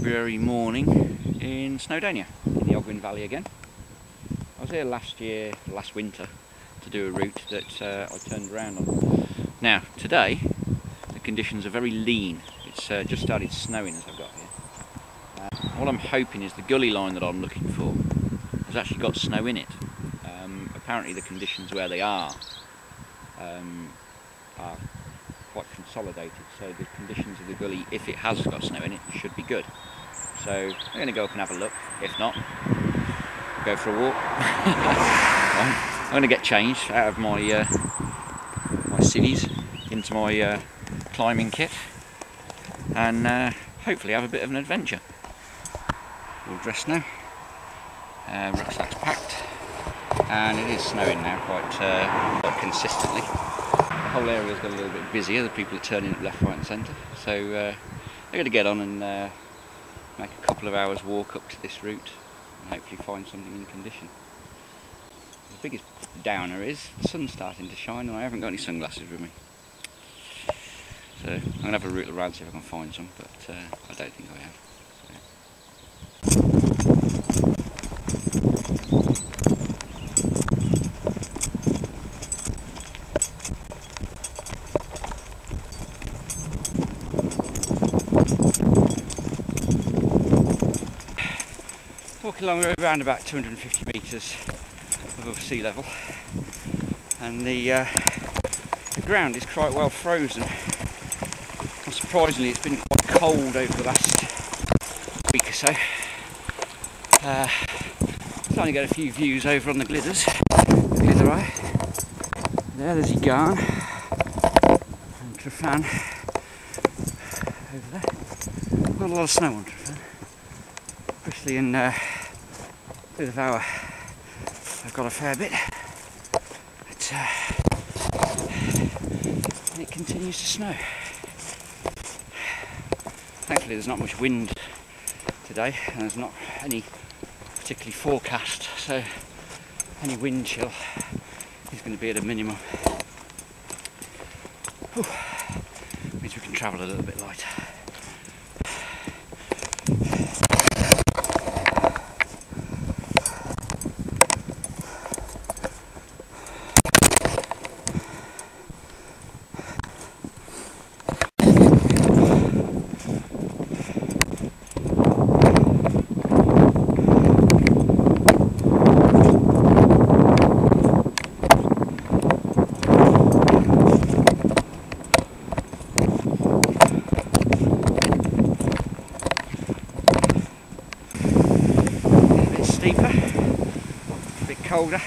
February morning in Snowdonia, in the Ogwen Valley again. I was here last winter, to do a route that I turned around on. Now, today, the conditions are very lean. It's just started snowing as I've got here. What I'm hoping is the gully line that I'm looking for has actually got snow in it. Apparently the conditions where they are quite consolidated, so the conditions of the gully, if it has got snow in it, should be good. So I'm going to go up and have a look. If not, go for a walk. I'm going to get changed out of my my civvies into my climbing kit and hopefully have a bit of an adventure. All dressed now, rucksack's packed, and it is snowing now quite consistently. The whole area's got a little bit busier, the people are turning up left, right and centre, so they're going to get on and make a couple of hours walk up to this route and hopefully find something in condition. The biggest downer is the sun's starting to shine and I haven't got any sunglasses with me. So I'm going to have a route around, see if I can find some, but I don't think I have. Walking along around about 250 metres above sea level, and the ground is quite well frozen. And surprisingly, it's been quite cold over the last week or so. Starting to get a few views over on the Glithers, Glithereye. There's Yarn and Trefan over there. Got a lot of snow on Trefan. Especially in Glithervour, I've got a fair bit, but it continues to snow. Thankfully there's not much wind today and there's not any particularly forecast, so any wind chill is going to be at a minimum. Means we can travel a little bit lighter. Deeper, a bit colder.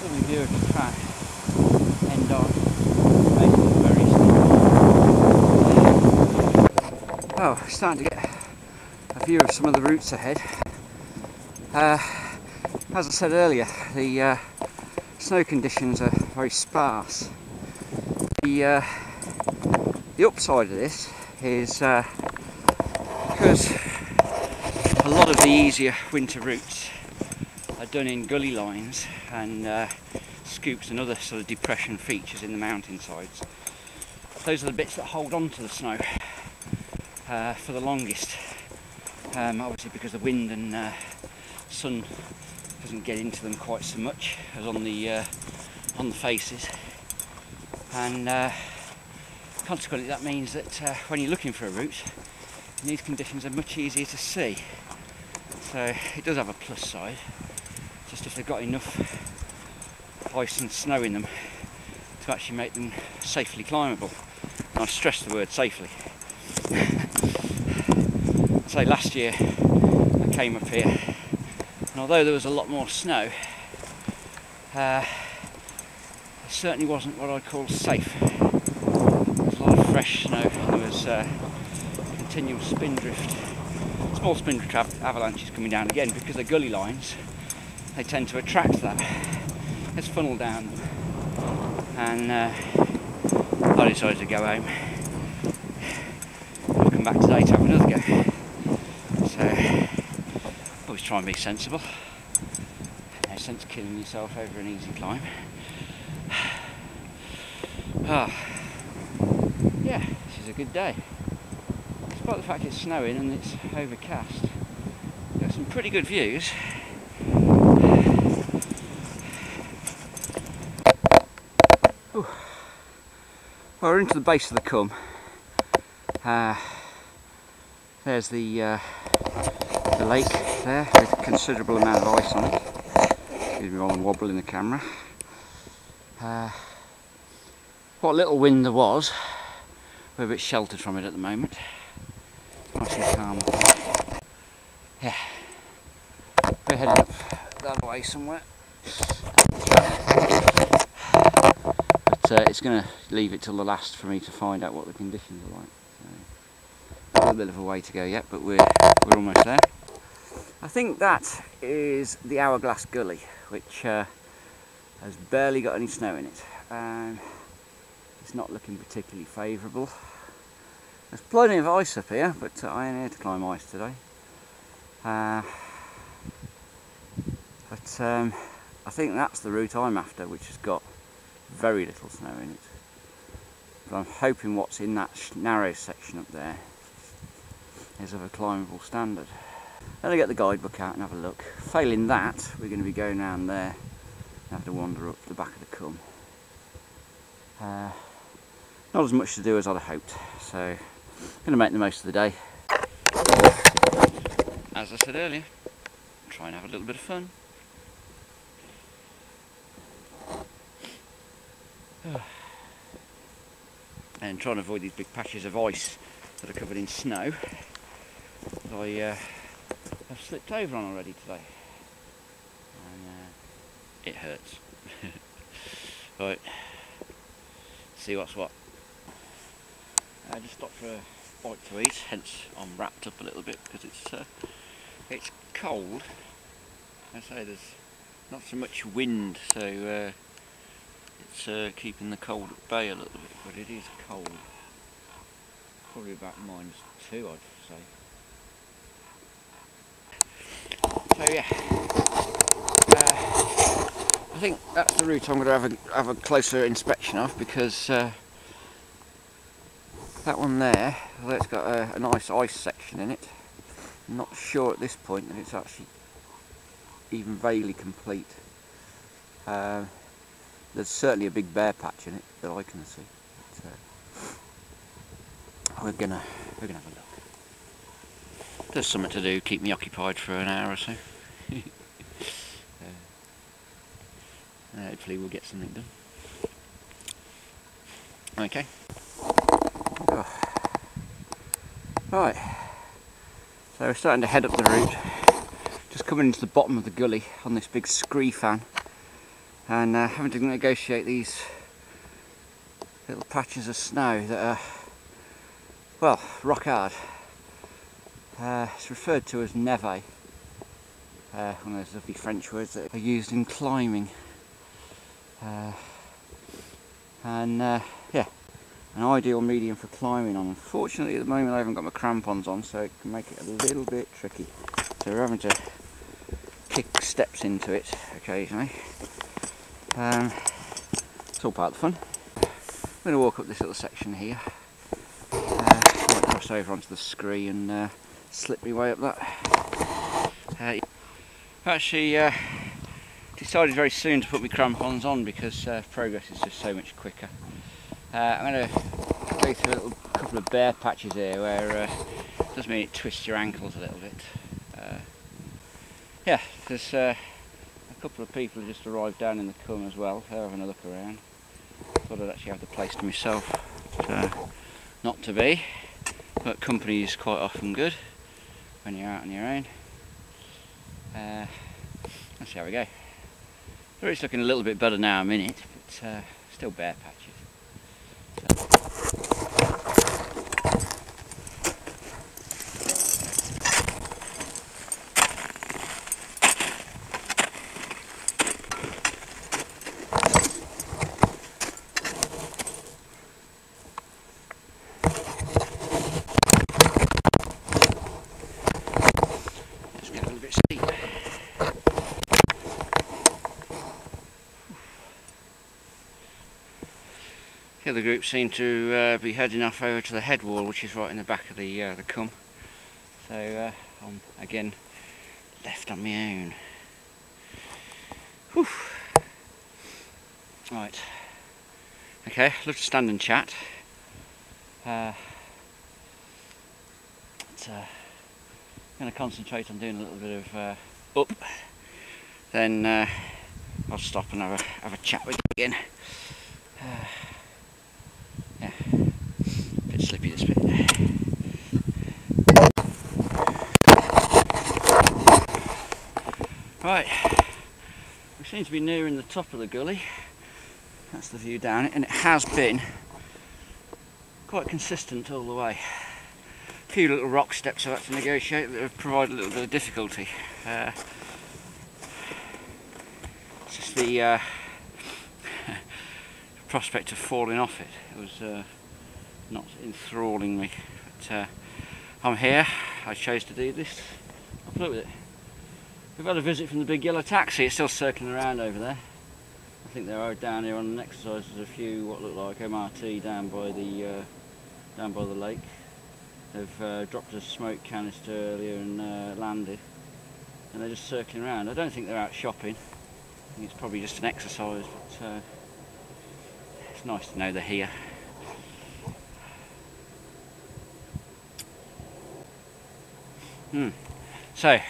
Lovely view of the track, end on, making it very steep. Oh, starting to get a view of some of the routes ahead. As I said earlier, the snow conditions are very sparse. The upside of this is because a lot of the easier winter routes are done in gully lines and scoops and other sort of depression features in the mountainsides. Those are the bits that hold on to the snow for the longest. Obviously because the wind and sun doesn't get into them quite so much as on the faces, and consequently that means that when you're looking for a route, these conditions are much easier to see. So it does have a plus side, just if they've got enough ice and snow in them to actually make them safely climbable. And I stress the word safely. So last year I came up here, and although there was a lot more snow, it certainly wasn't what I'd call safe. There was a lot of fresh snow, there was continual spindrift, small spindrift avalanches coming down again because the gully lines, they tend to attract that. It's funneled down, and I decided to go home. Of come back today to have another go. So, always try and be sensible. No sense killing yourself over an easy climb. Ah, yeah, this is a good day. Despite the fact it's snowing and it's overcast, we've got some pretty good views. Ooh. Well, we're into the base of the Cwm. There's the lake there with a considerable amount of ice on it. Excuse me while I'm wobbling the camera. What little wind there was, we're a bit sheltered from it at the moment. Nice and calm. Yeah, we're heading up that way somewhere. But it's going to leave it till the last for me to find out what the conditions are like. So, a little bit of a way to go yet, but we're almost there. I think that is the Hourglass Gully, which has barely got any snow in it. It's not looking particularly favourable. There's plenty of ice up here, but I ain't here to climb ice today. I think that's the route I'm after, which has got very little snow in it. But I'm hoping what's in that narrow section up there is of a climbable standard. Then I get the guidebook out and have a look. Failing that, we're going to be going around there and have to wander up the back of the Cwm. Not as much to do as I'd hoped, so I'm going to make the most of the day. As I said earlier, try and have a little bit of fun. And try and avoid these big patches of ice that are covered in snow that I have slipped over on already today, and it hurts. Right, see what's what. I just stopped for a bite to eat, hence I'm wrapped up a little bit because it's cold. I say there's not so much wind, so it's keeping the cold at bay a little bit, but it is cold. Probably about -2, I'd say. So yeah, I think that's the route I'm going to have a closer inspection of, because that one there, although it's got a nice ice section in it, I'm not sure at this point that it's actually even vaguely complete. There's certainly a big bare patch in it that I can see. But, we're gonna have a look. There's something to do, keep me occupied for an hour or so. Hopefully we'll get something done. Okay. Oh. Right. So we're starting to head up the route. Just coming into the bottom of the gully on this big scree fan, and having to negotiate these little patches of snow that are, well, rock hard. It's referred to as neve, one of those lovely French words that are used in climbing. Yeah, an ideal medium for climbing on. Unfortunately at the moment I haven't got my crampons on, so it can make it a little bit tricky. So we're having to kick steps into it occasionally. It's all part of the fun. I'm going to walk up this little section here. Might cross over onto the scree and slip my way up that. Actually decided very soon to put my crampons on because progress is just so much quicker. I'm going to go through a couple of bare patches here where it does mean it twists your ankles a little bit. Yeah, there's a couple of people who just arrived down in the Cwm as well. They're having a look around. Thought I'd actually have the place to myself. Not to be, but company is quite often good when you're out on your own. Let's see how we go. The route's looking a little bit better now I'm in it, but still bare patches. The other group seem to be heading off over to the head wall, which is right in the back of the Cwm. So I'm again left on my own. Whew. Right. Okay, love to stand and chat. I'm going to concentrate on doing a little bit of up. Then I'll stop and have a chat with you again. Yeah, a bit slippy this bit. Right, we seem to be nearing the top of the gully. That's the view down it, and it has been quite consistent all the way. A few little rock steps I've had to negotiate that have provided a little bit of difficulty. It's just the prospect of falling off it. It was not enthralling me. But I'm here. I chose to do this. I'll put up with it. We've had a visit from the big yellow taxi. It's still circling around over there. I think they're down here on an exercise. There's a few what look like MRT down by the lake. They've dropped a smoke canister earlier and landed, and they're just circling around. I don't think they're out shopping. I think it's probably just an exercise, but it's nice to know they're here. So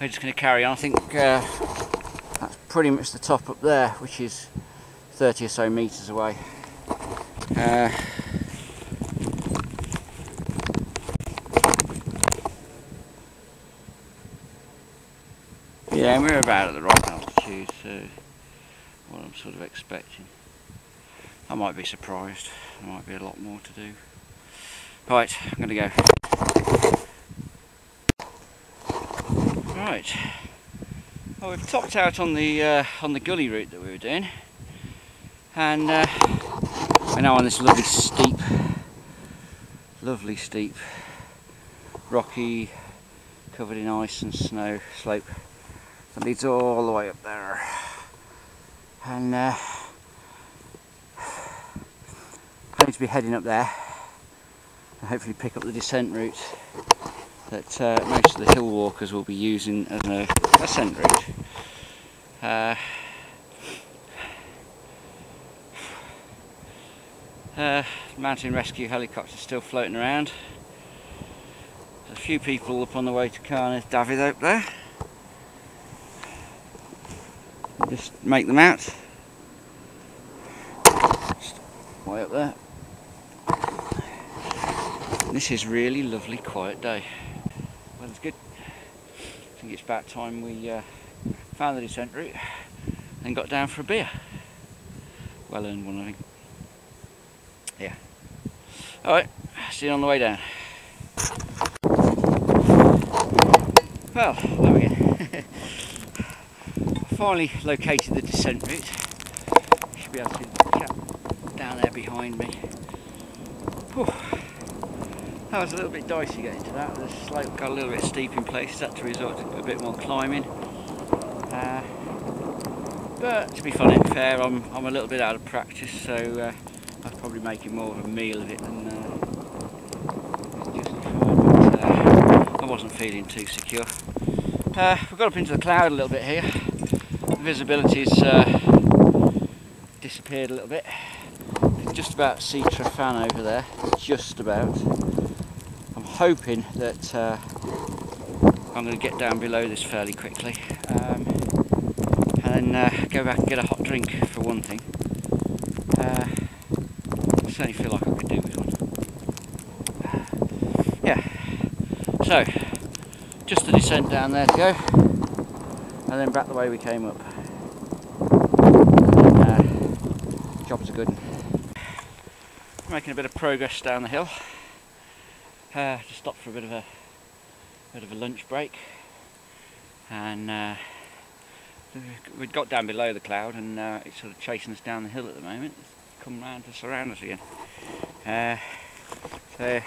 we're just going to carry on. I think that's pretty much the top up there, which is 30 or so metres away. Yeah, we're about at the right altitude, so what I'm sort of expecting. I might be surprised. There might be a lot more to do. Right, I'm going to go. Right. Well, we've topped out on the gully route that we were doing, and we're now on this lovely steep, rocky, covered in ice and snow slope that leads all the way up there. And I need to be heading up there and hopefully pick up the descent route that most of the hill walkers will be using as an ascent route. Mountain rescue helicopter still floating around. There's a few people up on the way to Carnes David up there. Just make them out. Just way up there. This is really lovely, quiet day. Weather's good. I think it's about time we found the descent route and got down for a beer. Well earned one, I think. Yeah. Alright, see you on the way down. Well, there we go. Finally located the descent route. You should be able to see the chap down there behind me. Whew. That was a little bit dicey getting to that. The slope got a little bit steep in places, had to resort to a bit more climbing. But to be fun and fair, I'm a little bit out of practice, so I was probably making more of a meal of it than justified. But I wasn't feeling too secure. We've got up into the cloud a little bit here. The visibility's disappeared a little bit. You can just about see Trefan over there, just about. I'm hoping that I'm going to get down below this fairly quickly, and then go back and get a hot drink for one thing. I certainly feel like I could do with one. Yeah, so just the descent down there to go, and then back the way we came up. And, job's a good one. Making a bit of progress down the hill. Just stopped for a bit of a lunch break, and we'd got down below the cloud, and it's sort of chasing us down the hill at the moment. It's come round to surround us again. So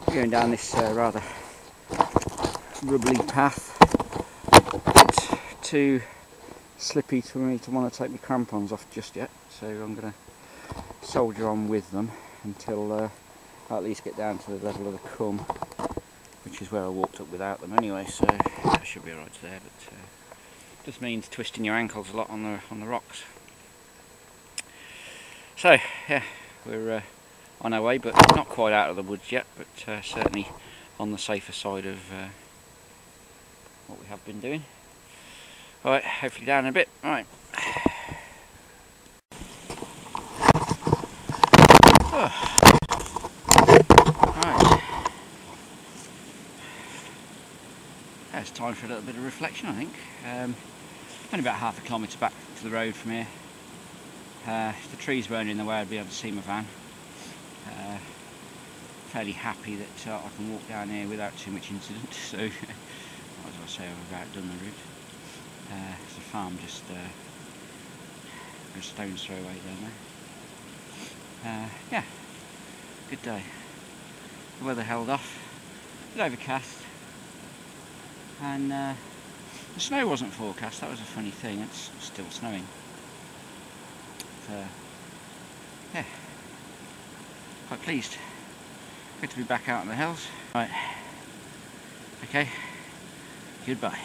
we're going down this rather rubbly path. It's too slippy for me to want to take my crampons off just yet, so I'm going to soldier on with them until I at least get down to the level of the Cwm, which is where I walked up without them anyway, so I should be alright there, but just means twisting your ankles a lot on the rocks. So yeah, we're on our way, but not quite out of the woods yet, but certainly on the safer side of what we have been doing. Alright, hopefully down in a bit. Alright. Right. It's time for a little bit of reflection, I think. Only about half a kilometre back to the road from here. If the trees weren't in the way, I'd be able to see my van. Fairly happy that I can walk down here without too much incident, so as I say, I've about done the route. It's a farm just a stone's throw away down there. Yeah, good day. The weather held off, a bit overcast, and the snow wasn't forecast. That was a funny thing. It's still snowing. But, yeah, quite pleased. Good to be back out in the hills. Right, okay, goodbye.